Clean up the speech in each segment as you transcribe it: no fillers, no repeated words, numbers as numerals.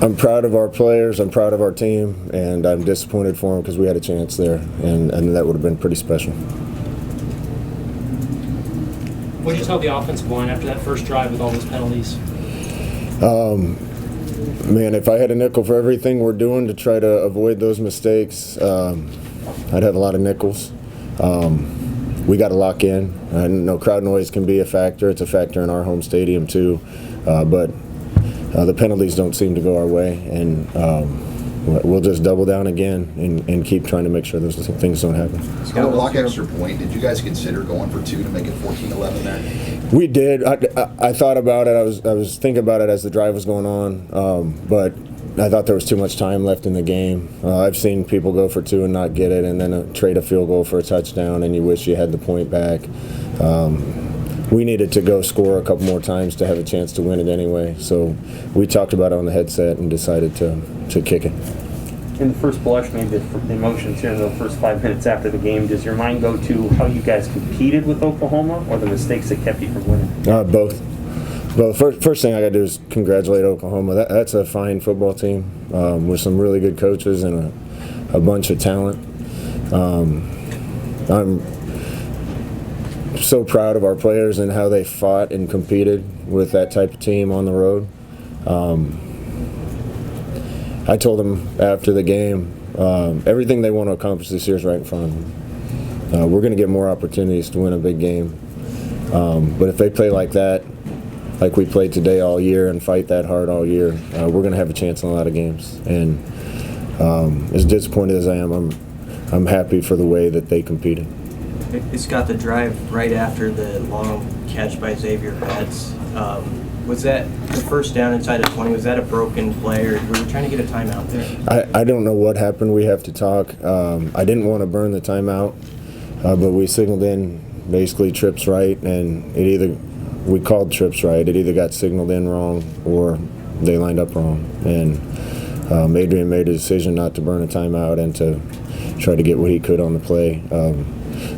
I'm proud of our players, I'm proud of our team, and I'm disappointed for them because we had a chance there, and that would have been pretty special. What did you tell the offensive line after that first drive with all those penalties? Man, if I had a nickel for everything we're doing to try to avoid those mistakes, I'd have a lot of nickels. We got to lock in. I know crowd noise can be a factor. It's a factor in our home stadium too, but the penalties don't seem to go our way, and we'll just double down again and keep trying to make sure those things don't happen. On a block extra point, did you guys consider going for 2 to make it 14-11 there? We did. I thought about it. I was thinking about it as the drive was going on, but I thought there was too much time left in the game. I've seen people go for 2 and not get it, and then trade a field goal for a touchdown, and you wish you had the point back. We needed to go score a couple more times to have a chance to win it anyway. So we talked about it on the headset and decided to kick it. In the first blush, maybe the emotions here in the first 5 minutes after the game, does your mind go to how you guys competed with Oklahoma or the mistakes that kept you from winning? Both. Well, first thing I got to do is congratulate Oklahoma. That's a fine football team with some really good coaches and a bunch of talent. I'm so proud of our players and how they fought and competed with that type of team on the road. I told them after the game, everything they want to accomplish this year is right in front of them. We're going to get more opportunities to win a big game. But if they play like that, like we played today all year and fight that hard all year, we're going to have a chance in a lot of games. And as disappointed as I am, I'm happy for the way that they competed. It's got the drive right after the long catch by Xavier Betts. Was that the first down inside the 20? Was that a broken play, or were we trying to get a timeout there? I don't know what happened. We have to talk. I didn't want to burn the timeout, but we signaled in basically trips right, and we called trips right. It either got signaled in wrong or they lined up wrong. And Adrian made a decision not to burn a timeout and to try to get what he could on the play.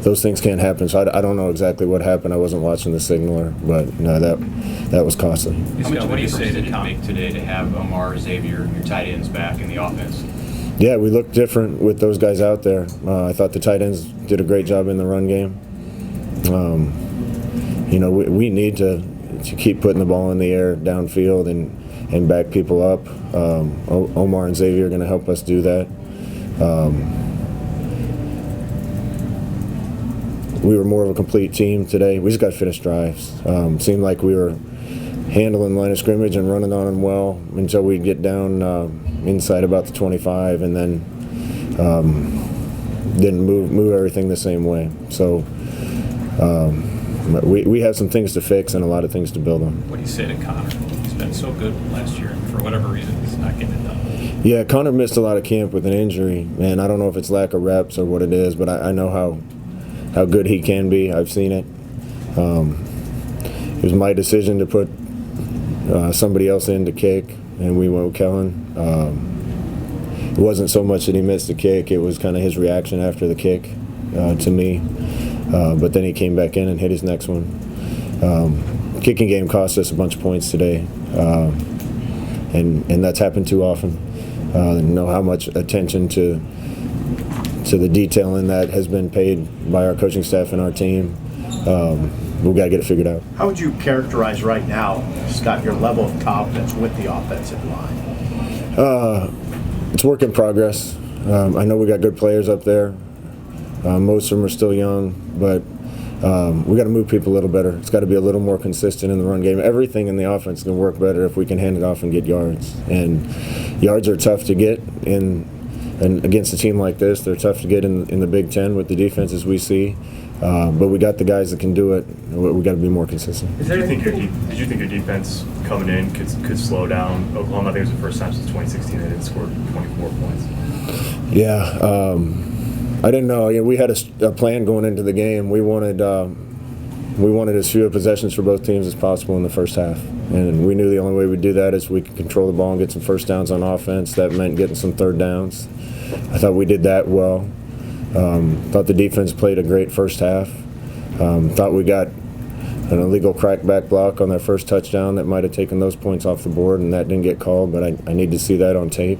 Those things can't happen, so I don't know exactly what happened. I wasn't watching the signaler, but no, that was costly. What do you say did it make today to have Omar, Xavier, your tight ends back in the offense? Yeah, we looked different with those guys out there. I thought the tight ends did a great job in the run game. We need to keep putting the ball in the air downfield and back people up. Omar and Xavier are going to help us do that. We were more of a complete team today. We just got to finish drives. Seemed like we were handling line of scrimmage and running on them well until we get down inside about the 25, and then didn't move everything the same way. So we have some things to fix and a lot of things to build on. What do you say to Connor? He's been so good last year, and for whatever reason, he's not getting it done. Yeah, Connor missed a lot of camp with an injury, and I don't know if it's lack of reps or what it is, but I know how good he can be. I've seen it. It was my decision to put somebody else in to kick, and we went with Kellen. It wasn't so much that he missed the kick, it was kind of his reaction after the kick to me. But then he came back in and hit his next one. Kicking game cost us a bunch of points today, and that's happened too often. Know how much attention to the detail in that has been paid by our coaching staff and our team. We've got to get it figured out. How would you characterize right now, Scott, your level of confidence with the offensive line? It's work in progress. I know we got good players up there. Most of them are still young, but we got to move people a little better. It's got to be a little more consistent in the run game. Everything in the offense can work better if we can hand it off and get yards. And yards are tough to get and against a team like this, they're tough to get in the Big Ten with the defenses we see. But we got the guys that can do it. We got to be more consistent. Did you think your defense coming in could slow down Oklahoma? I think it was the first time since 2016 they didn't score 24 points. Yeah, I didn't know. We had a plan going into the game. We wanted as few possessions for both teams as possible in the first half, and we knew the only way we'd do that is we could control the ball and get some first downs on offense. That meant getting some third downs. I thought we did that well. Thought the defense played a great first half. Thought we got an illegal crackback block on their first touchdown that might have taken those points off the board, and that didn't get called, but I need to see that on tape.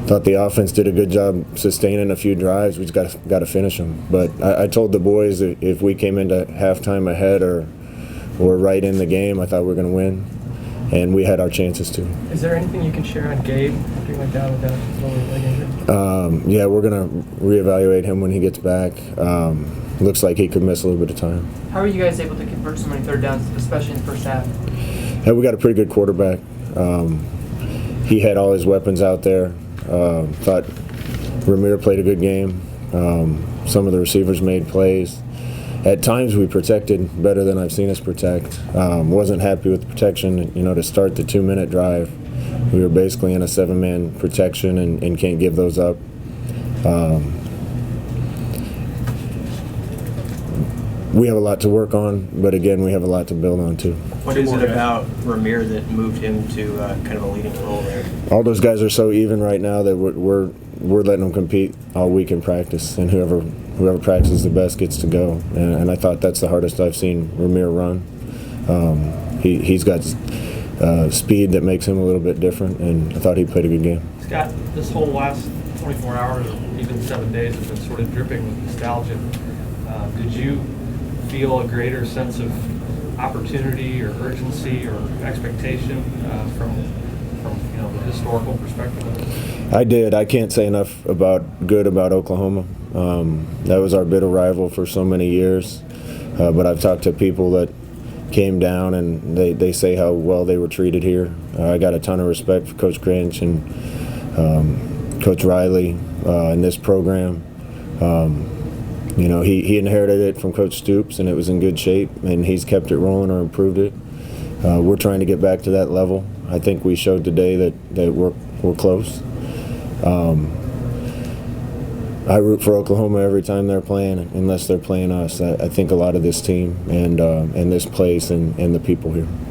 Thought the offense did a good job sustaining a few drives. We just got to finish them. But I told the boys that if we came into halftime ahead or right in the game, I thought we were going to win, and we had our chances to. Is there anything you can share on Gabe after he went down with that lower leg injury? Yeah, we're going to reevaluate him when he gets back. Looks like he could miss a little bit of time. How are you guys able to convert so many third downs, especially in the first half? Yeah, we got a pretty good quarterback. He had all his weapons out there. Thought Ramir played a good game. Some of the receivers made plays. At times we protected better than I've seen us protect. Wasn't happy with the protection. To start the 2-minute drive, we were basically in a 7-man protection and can't give those up. We have a lot to work on, but again, we have a lot to build on too. What is it about Ramir that moved him to kind of a leading role there? All those guys are so even right now that we're letting them compete all week in practice, and whoever practices the best gets to go. And I thought that's the hardest I've seen Ramir run. He's got speed that makes him a little bit different, and I thought he played a good game. Scott, this whole last 24 hours or even 7 days have been sort of dripping with nostalgia. Did you feel a greater sense of opportunity or urgency or expectation from the historical perspective? I did. I can't say enough about Oklahoma. That was our bitter rival for so many years. But I've talked to people that came down, and they say how well they were treated here. I got a ton of respect for Coach Grinch and Coach Riley in this program. He inherited it from Coach Stoops, and it was in good shape, and he's kept it rolling or improved it. We're trying to get back to that level. I think we showed today that we're close. I root for Oklahoma every time they're playing, unless they're playing us. I think a lot of this team and this place and the people here.